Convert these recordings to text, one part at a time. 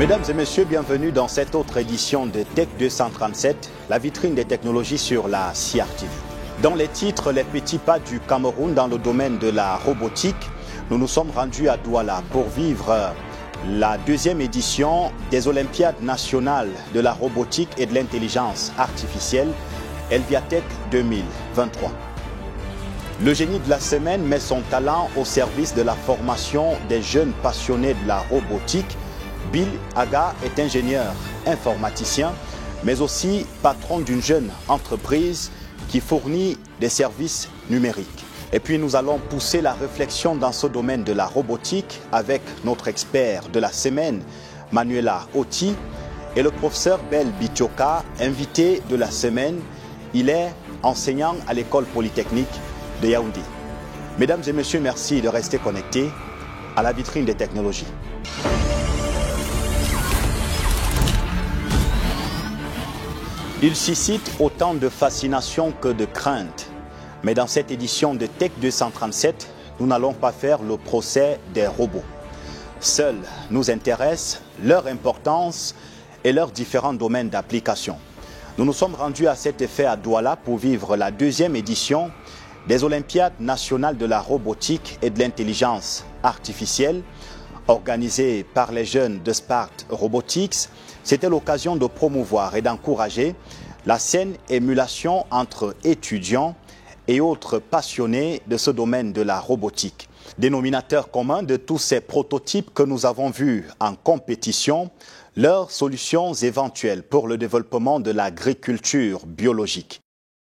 Mesdames et messieurs, bienvenue dans cette autre édition de Tech 237, la vitrine des technologies sur la CRTV. Dans les titres, les petits pas du Cameroun dans le domaine de la robotique, nous nous sommes rendus à Douala pour vivre la deuxième édition des Olympiades nationales de la robotique et de l'intelligence artificielle, Elviatech 2023. Le génie de la semaine met son talent au service de la formation des jeunes passionnés de la robotique. Bill Aga est ingénieur informaticien, mais aussi patron d'une jeune entreprise qui fournit des services numériques. Et puis nous allons pousser la réflexion dans ce domaine de la robotique avec notre expert de la semaine, Manuela Oti, et le professeur Bel Bitioka, invité de la semaine. Il est enseignant à l'école polytechnique de Yaoundé. Mesdames et messieurs, merci de rester connectés à la vitrine des technologies. Il suscite autant de fascination que de crainte. Mais dans cette édition de Tech 237, nous n'allons pas faire le procès des robots. Seuls nous intéressent leur importance et leurs différents domaines d'application. Nous nous sommes rendus à cet effet à Douala pour vivre la deuxième édition des Olympiades nationales de la robotique et de l'intelligence artificielle, organisées par les jeunes de Spark Robotics. C'était l'occasion de promouvoir et d'encourager la saine émulation entre étudiants et autres passionnés de ce domaine de la robotique. Dénominateur commun de tous ces prototypes que nous avons vus en compétition, leurs solutions éventuelles pour le développement de l'agriculture biologique.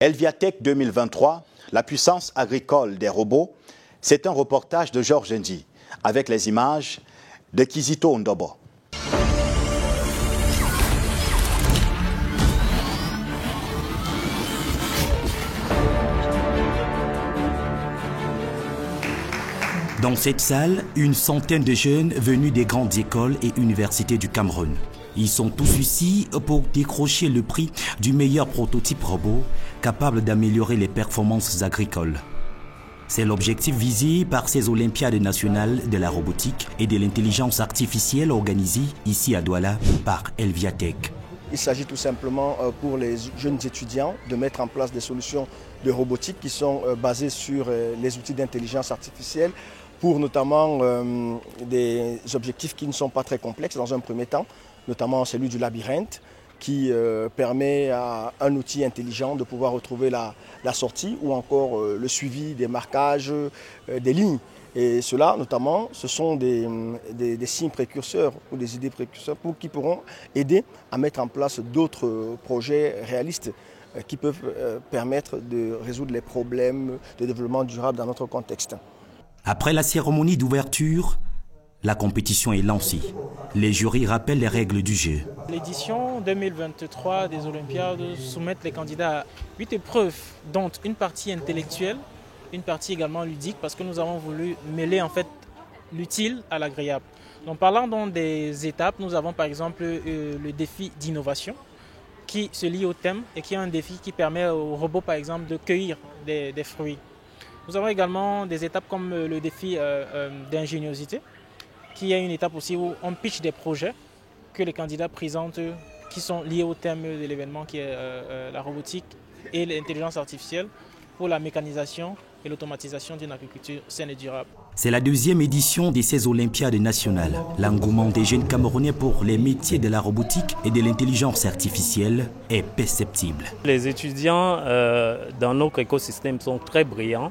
Elviatech 2023, la puissance agricole des robots, c'est un reportage de Georges Ndi avec les images de Kizito Ndobo. Dans cette salle, une centaine de jeunes venus des grandes écoles et universités du Cameroun. Ils sont tous ici pour décrocher le prix du meilleur prototype robot capable d'améliorer les performances agricoles. C'est l'objectif visé par ces Olympiades nationales de la robotique et de l'intelligence artificielle organisées ici à Douala par Elviatech. Il s'agit tout simplement pour les jeunes étudiants de mettre en place des solutions de robotique qui sont basées sur les outils d'intelligence artificielle pour notamment des objectifs qui ne sont pas très complexes dans un premier temps, notamment celui du labyrinthe qui permet à un outil intelligent de pouvoir retrouver la sortie ou encore le suivi des marquages, des lignes. Et cela, notamment, ce sont des signes précurseurs ou des idées précurseurs qui pourront aider à mettre en place d'autres projets réalistes qui peuvent permettre de résoudre les problèmes de développement durable dans notre contexte. Après la cérémonie d'ouverture, la compétition est lancée. Les jurys rappellent les règles du jeu. L'édition 2023 des Olympiades soumet les candidats à 8 épreuves, dont une partie intellectuelle, une partie également ludique, parce que nous avons voulu mêler en fait l'utile à l'agréable. Donc parlant donc des étapes, nous avons par exemple le défi d'innovation qui se lie au thème et qui est un défi qui permet au robot par exemple de cueillir des fruits. Nous avons également des étapes comme le défi d'ingéniosité, qui est une étape aussi où on pitch des projets que les candidats présentent qui sont liés au thème de l'événement qui est la robotique et l'intelligence artificielle pour la mécanisation et l'automatisation d'une agriculture saine et durable. C'est la deuxième édition de ces Olympiades nationales. L'engouement des jeunes Camerounais pour les métiers de la robotique et de l'intelligence artificielle est perceptible. Les étudiants dans notre écosystème sont très brillants,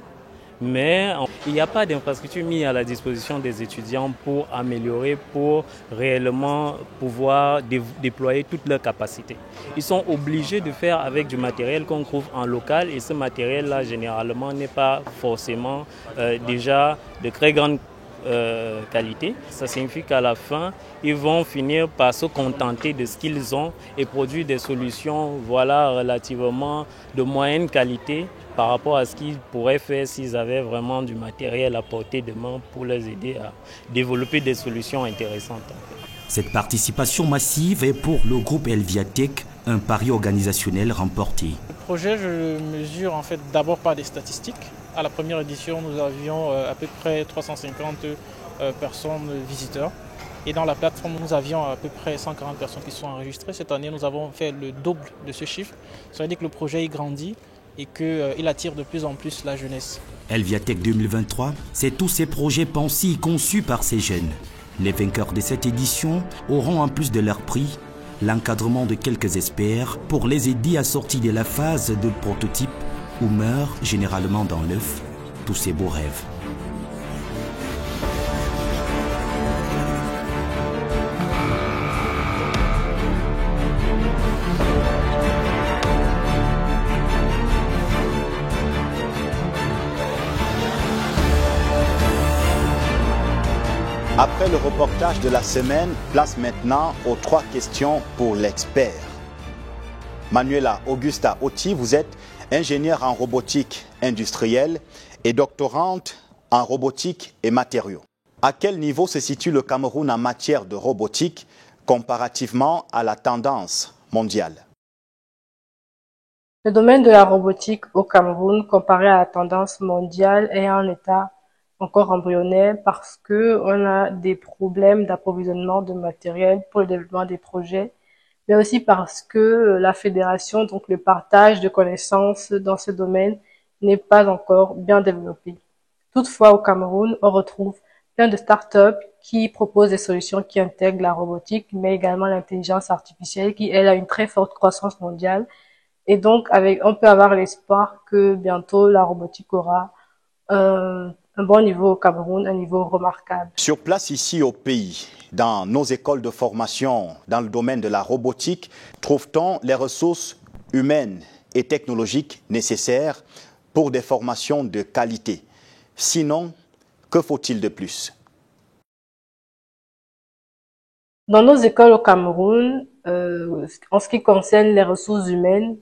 mais il n'y a pas d'infrastructure mise à la disposition des étudiants pour améliorer, pour réellement pouvoir déployer toutes leurs capacités. Ils sont obligés de faire avec du matériel qu'on trouve en local et ce matériel-là, généralement, n'est pas forcément déjà de très grande qualité. Ça signifie qu'à la fin, ils vont finir par se contenter de ce qu'ils ont et produire des solutions relativement de moyenne qualité par rapport à ce qu'ils pourraient faire s'ils avaient vraiment du matériel à portée de main pour les aider à développer des solutions intéressantes. Cette participation massive est pour le groupe Elviatech un pari organisationnel remporté. Le projet, je mesure en fait d'abord par des statistiques. À la première édition, nous avions à peu près 350 personnes visiteurs. Et dans la plateforme, nous avions à peu près 140 personnes qui sont enregistrées. Cette année, nous avons fait le double de ce chiffre. Ça veut dire que le projet grandit et qu'il attire de plus en plus la jeunesse. Elviatech 2023, c'est tous ces projets pensés et conçus par ces jeunes. Les vainqueurs de cette édition auront en plus de leur prix l'encadrement de quelques experts pour les aider à sortir de la phase de prototype où meurent généralement dans l'œuf tous ces beaux rêves. Après le reportage de la semaine, place maintenant aux 3 questions pour l'expert. Manuela Augusta Oti, vous êtes ingénieure en robotique industrielle et doctorante en robotique et matériaux. À quel niveau se situe le Cameroun en matière de robotique comparativement à la tendance mondiale? Le domaine de la robotique au Cameroun, comparé à la tendance mondiale, est en état encore embryonnaire parce que on a des problèmes d'approvisionnement de matériel pour le développement des projets, mais aussi parce que la fédération, donc le partage de connaissances dans ce domaine, n'est pas encore bien développé. Toutefois, au Cameroun, on retrouve plein de startups qui proposent des solutions qui intègrent la robotique, mais également l'intelligence artificielle qui, elle, a une très forte croissance mondiale. Et donc, on peut avoir l'espoir que bientôt la robotique aura un bon niveau au Cameroun, un niveau remarquable. Sur place ici au pays, dans nos écoles de formation dans le domaine de la robotique, trouve-t-on les ressources humaines et technologiques nécessaires pour des formations de qualité? Sinon, que faut-il de plus? Dans nos écoles au Cameroun, en ce qui concerne les ressources humaines,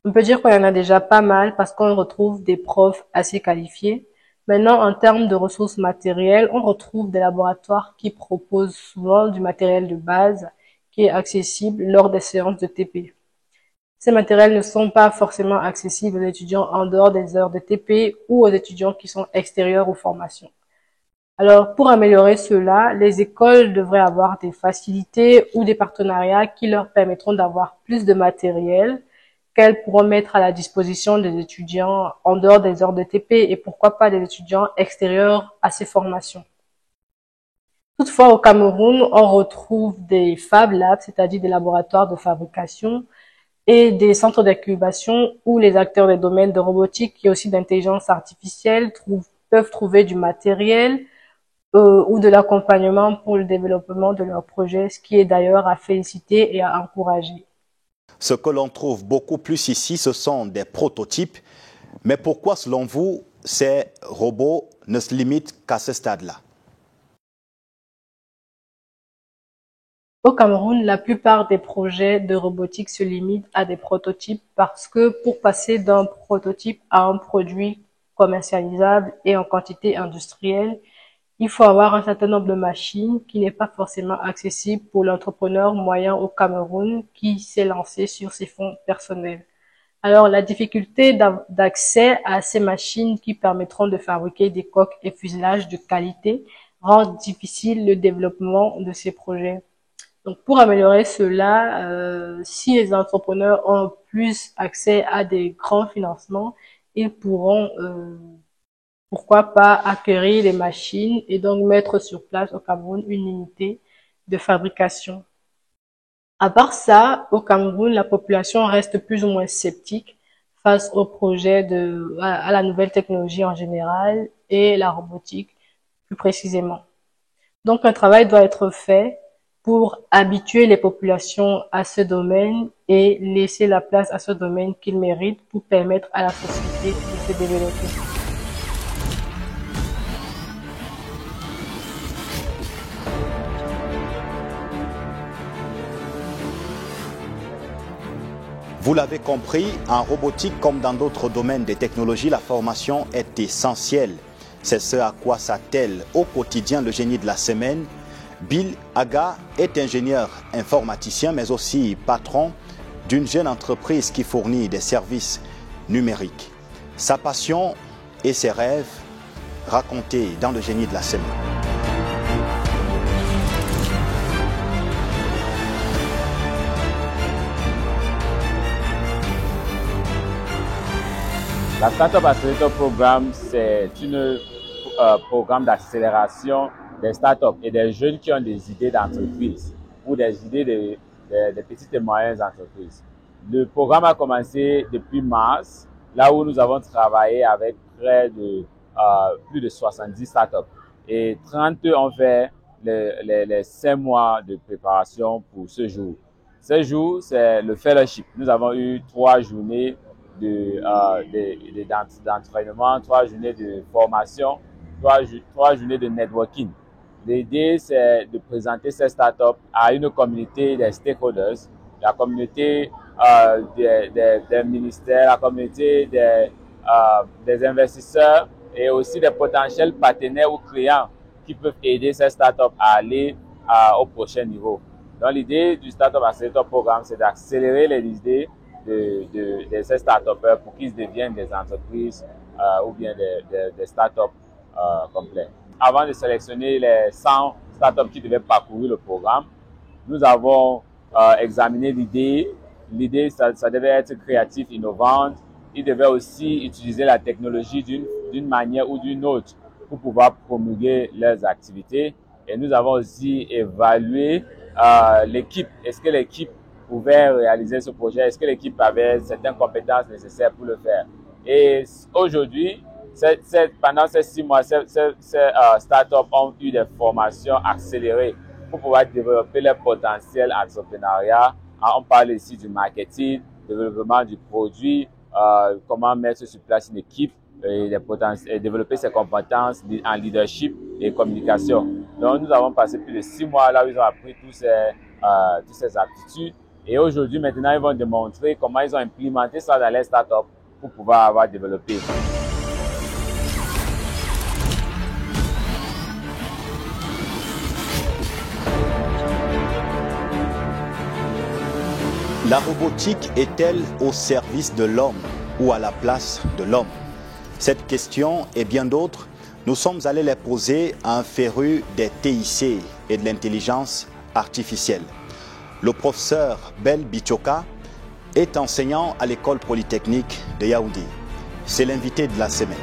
on peut dire qu'on y en a déjà pas mal parce qu'on retrouve des profs assez qualifiés. Maintenant, en termes de ressources matérielles, on retrouve des laboratoires qui proposent souvent du matériel de base qui est accessible lors des séances de TP. Ces matériels ne sont pas forcément accessibles aux étudiants en dehors des heures de TP ou aux étudiants qui sont extérieurs aux formations. Alors, pour améliorer cela, les écoles devraient avoir des facilités ou des partenariats qui leur permettront d'avoir plus de matériel qu'elles pourront mettre à la disposition des étudiants en dehors des heures de TP et pourquoi pas des étudiants extérieurs à ces formations. Toutefois, au Cameroun, on retrouve des Fab Labs, c'est-à-dire des laboratoires de fabrication et des centres d'incubation où les acteurs des domaines de robotique et aussi d'intelligence artificielle peuvent trouver du matériel ou de l'accompagnement pour le développement de leurs projets, ce qui est d'ailleurs à féliciter et à encourager. Ce que l'on trouve beaucoup plus ici, ce sont des prototypes. Mais pourquoi, selon vous, ces robots ne se limitent qu'à ce stade-là? Au Cameroun, la plupart des projets de robotique se limitent à des prototypes parce que pour passer d'un prototype à un produit commercialisable et en quantité industrielle, il faut avoir un certain nombre de machines qui n'est pas forcément accessible pour l'entrepreneur moyen au Cameroun qui s'est lancé sur ses fonds personnels. Alors, la difficulté d'accès à ces machines qui permettront de fabriquer des coques et fuselages de qualité rend difficile le développement de ces projets. Donc, pour améliorer cela, si les entrepreneurs ont plus accès à des grands financements, ils pourront pourquoi pas acquérir les machines et donc mettre sur place au Cameroun une unité de fabrication. À part ça, au Cameroun, la population reste plus ou moins sceptique face au projet à la nouvelle technologie en général et la robotique plus précisément. Donc un travail doit être fait pour habituer les populations à ce domaine et laisser la place à ce domaine qu'il mérite pour permettre à la société de se développer. Vous l'avez compris, en robotique comme dans d'autres domaines des technologies, la formation est essentielle. C'est ce à quoi s'attelle au quotidien le génie de la semaine. Bill Aga est ingénieur informaticien mais aussi patron d'une jeune entreprise qui fournit des services numériques. Sa passion et ses rêves racontés dans le génie de la semaine. La Startup Accelerator Programme, c'est un programme d'accélération des startups et des jeunes qui ont des idées d'entreprise ou des idées de petites et moyennes entreprises. Le programme a commencé depuis mars, là où nous avons travaillé avec plus de 70 startups et 30 ont fait les 5 mois de préparation pour ce jour. Ce jour, c'est le fellowship. Nous avons eu 3 journées d'entraînement, 3 journées de formation, 3 journées de networking. L'idée, c'est de présenter ces startups à une communauté des stakeholders, la communauté des ministères, la communauté des investisseurs et aussi des potentiels partenaires ou clients qui peuvent aider ces startups à aller au prochain niveau. Donc, l'idée du Startup Accelerator Programme, c'est d'accélérer les idées de ces startups pour qu'ils deviennent des entreprises ou bien des startups complets. Avant de sélectionner les 100 startups qui devaient parcourir le programme, nous avons examiné l'idée. L'idée, ça devait être créatif, innovante. Ils devaient aussi utiliser la technologie d'une manière ou d'une autre pour pouvoir promulguer leurs activités. Et nous avons aussi évalué l'équipe. Est-ce que l'équipe pouvait réaliser ce projet? Est-ce que l'équipe avait certaines compétences nécessaires pour le faire? Et aujourd'hui, pendant ces 6 mois, ces startups ont eu des formations accélérées pour pouvoir développer leur potentiel entrepreneuriat. On parle ici du marketing, développement du produit, comment mettre sur place une équipe et développer ses compétences en leadership et communication. Donc, nous avons passé plus de 6 mois là où ils ont appris toutes ces aptitudes. Et aujourd'hui, maintenant, ils vont démontrer comment ils ont implémenté ça dans les startups pour pouvoir avoir développé. La robotique est-elle au service de l'homme ou à la place de l'homme? Cette question et bien d'autres, nous sommes allés les poser à un féru des TIC et de l'intelligence artificielle. Le professeur Bel Bichoka est enseignant à l'école polytechnique de Yaoundé. C'est l'invité de la semaine.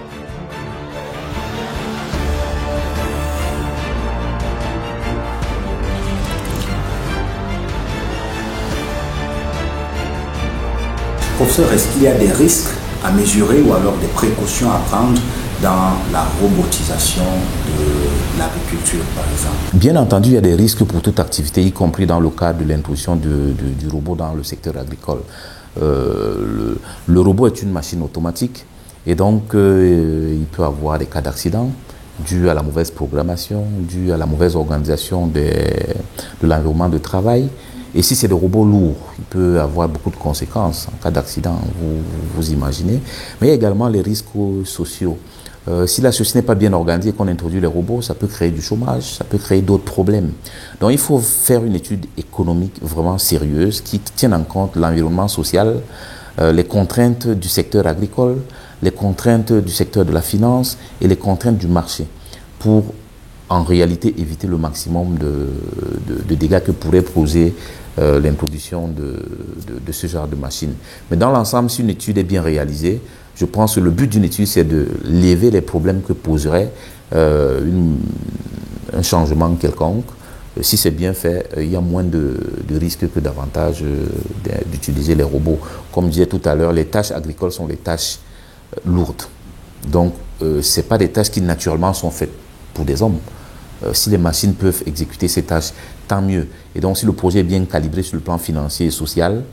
Professeur, est-ce qu'il y a des risques à mesurer ou alors des précautions à prendre dans la robotisation de l'agriculture, par exemple? Bien entendu, il y a des risques pour toute activité, y compris dans le cadre de l'introduction du robot dans le secteur agricole. Le robot est une machine automatique et donc il peut avoir des cas d'accident dus à la mauvaise programmation, dus à la mauvaise organisation de l'environnement de travail. Et si c'est des robots lourds, il peut avoir beaucoup de conséquences en cas d'accident, vous imaginez. Mais il y a également les risques sociaux. Si la société n'est pas bien organisée et qu'on introduit les robots, ça peut créer du chômage, ça peut créer d'autres problèmes. Donc il faut faire une étude économique vraiment sérieuse qui tienne en compte l'environnement social, les contraintes du secteur agricole, les contraintes du secteur de la finance et les contraintes du marché pour en réalité éviter le maximum de dégâts que pourrait poser l'introduction de ce genre de machine. Mais dans l'ensemble, si une étude est bien réalisée, je pense que le but d'une étude, c'est de lever les problèmes que poserait un changement quelconque. Si c'est bien fait, il y a moins de risques que d'avantages d'utiliser les robots. Comme je disais tout à l'heure, les tâches agricoles sont des tâches lourdes. Donc, ce n'est pas des tâches qui naturellement sont faites pour des hommes. Si les machines peuvent exécuter ces tâches, tant mieux. Et donc, si le projet est bien calibré sur le plan financier et social,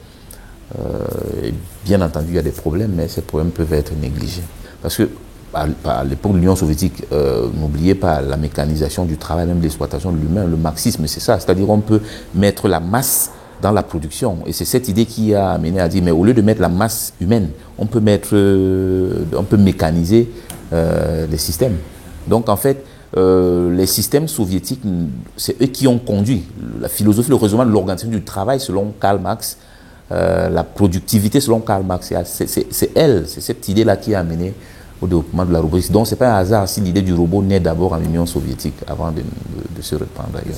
bien entendu, il y a des problèmes, mais ces problèmes peuvent être négligés. Parce que à l'époque de l'Union soviétique, n'oubliez pas la mécanisation du travail, même l'exploitation de l'humain, le marxisme, c'est ça. C'est-à-dire qu'on peut mettre la masse dans la production. Et c'est cette idée qui a amené à dire, mais au lieu de mettre la masse humaine, on peut mécaniser les systèmes. Donc, en fait, les systèmes soviétiques, c'est eux qui ont conduit la philosophie, le raisonnement de l'organisation du travail selon Karl Marx, la productivité selon Karl Marx. C'est cette idée-là qui a amené au développement de la robotique. Donc, ce n'est pas un hasard si l'idée du robot naît d'abord en Union soviétique avant de se répandre ailleurs.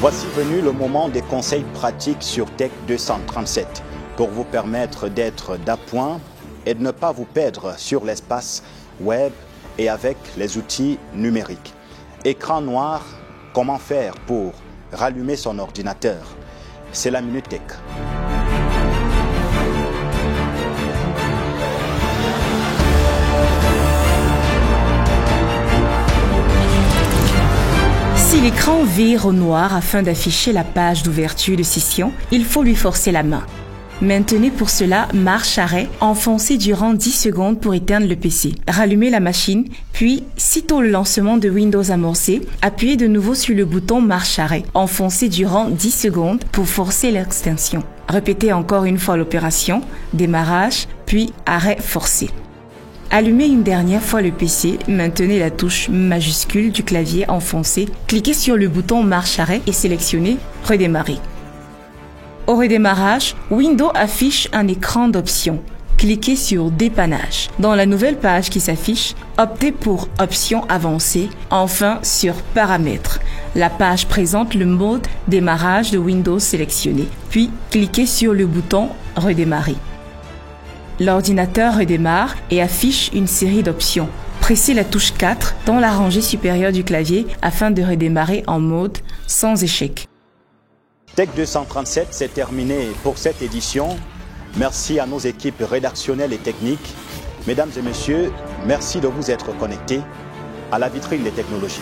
Voici venu le moment des conseils pratiques sur Tech 237 pour vous permettre d'être d'appoint et de ne pas vous perdre sur l'espace web et avec les outils numériques. Écran noir, comment faire pour rallumer son ordinateur? C'est la Minute Tech. Si l'écran vire au noir afin d'afficher la page d'ouverture de session, il faut lui forcer la main. Maintenez pour cela marche-arrêt, enfoncez durant 10 secondes pour éteindre le PC. Rallumez la machine, puis, sitôt le lancement de Windows amorcé, appuyez de nouveau sur le bouton marche-arrêt, enfoncez durant 10 secondes pour forcer l'extinction. Répétez encore une fois l'opération, démarrage, puis arrêt forcé. Allumez une dernière fois le PC, maintenez la touche majuscule du clavier enfoncée, cliquez sur le bouton marche-arrêt et sélectionnez redémarrer. Au redémarrage, Windows affiche un écran d'options. Cliquez sur dépannage. Dans la nouvelle page qui s'affiche, optez pour options avancées, enfin sur paramètres. La page présente le mode démarrage de Windows sélectionné, puis cliquez sur le bouton redémarrer. L'ordinateur redémarre et affiche une série d'options. Pressez la touche 4 dans la rangée supérieure du clavier afin de redémarrer en mode sans échec. Tech 237, c'est terminé pour cette édition. Merci à nos équipes rédactionnelles et techniques. Mesdames et messieurs, merci de vous être connectés à la vitrine des technologies.